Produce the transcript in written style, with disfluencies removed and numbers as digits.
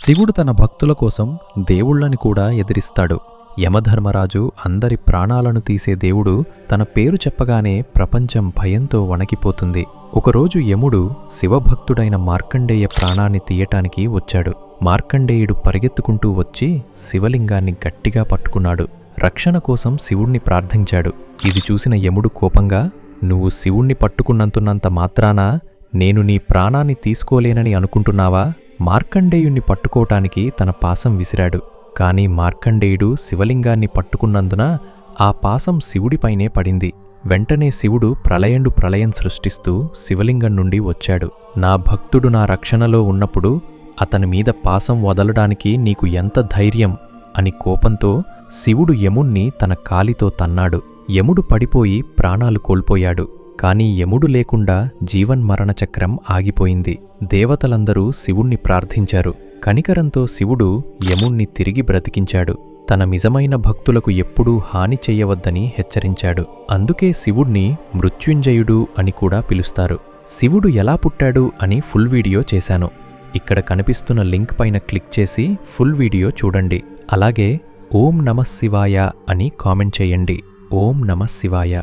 శివుడు తన భక్తుల కోసం దేవుళ్ళని కూడా ఎదిరిస్తాడు. యమధర్మరాజు అందరి ప్రాణాలను తీసే దేవుడు. తన పేరు చెప్పగానే ప్రపంచం భయంతో వణికిపోతుంది. ఒకరోజు యముడు శివభక్తుడైన మార్కండేయ ప్రాణాన్ని తీయటానికి వచ్చాడు. మార్కండేయుడు పరిగెత్తుకుంటూ వచ్చి శివలింగాన్ని గట్టిగా పట్టుకున్నాడు. రక్షణ కోసం శివుణ్ణి ప్రార్థించాడు. ఇది చూసిన యముడు కోపంగా, "నువ్వు శివుణ్ణి పట్టుకున్నంత మాత్రాన నేను నీ ప్రాణాన్ని తీసుకోలేనని అనుకుంటున్నావా?" మార్కండేయుణ్ణి పట్టుకోటానికి తన పాశం విసిరాడు. కాని మార్కండేయుడు శివలింగాన్ని పట్టుకున్నందున ఆ పాశం శివుడిపైనే పడింది. వెంటనే శివుడు ప్రళయం సృష్టిస్తూ శివలింగం నుండి వచ్చాడు. "నా భక్తుడు నా రక్షణలో ఉన్నప్పుడు అతని మీద పాశం వదలడానికి నీకు ఎంత ధైర్యం?" అని కోపంతో శివుడు యముణ్ణి తన కాలితో తన్నాడు. యముడు పడిపోయి ప్రాణాలు కోల్పోయాడు. కాని యముడు లేకుండా జీవన్మరణ చక్రం ఆగిపోయింది. దేవతలందరూ శివుణ్ణి ప్రార్థించారు. కనికరంతో శివుడు యముణ్ణి తిరిగి బ్రతికించాడు. తన నిజమైన భక్తులకు ఎప్పుడూ హాని చెయ్యవద్దని హెచ్చరించాడు. అందుకే శివుణ్ణి మృత్యుంజయుడు అని కూడా పిలుస్తారు. శివుడు ఎలా పుట్టాడు అని ఫుల్ వీడియో చేశాను. ఇక్కడ కనిపిస్తున్న లింక్ పైన క్లిక్ చేసి ఫుల్ వీడియో చూడండి. అలాగే ఓం నమః శివాయ అని కామెంట్ చేయండి. ఓం నమః శివాయ.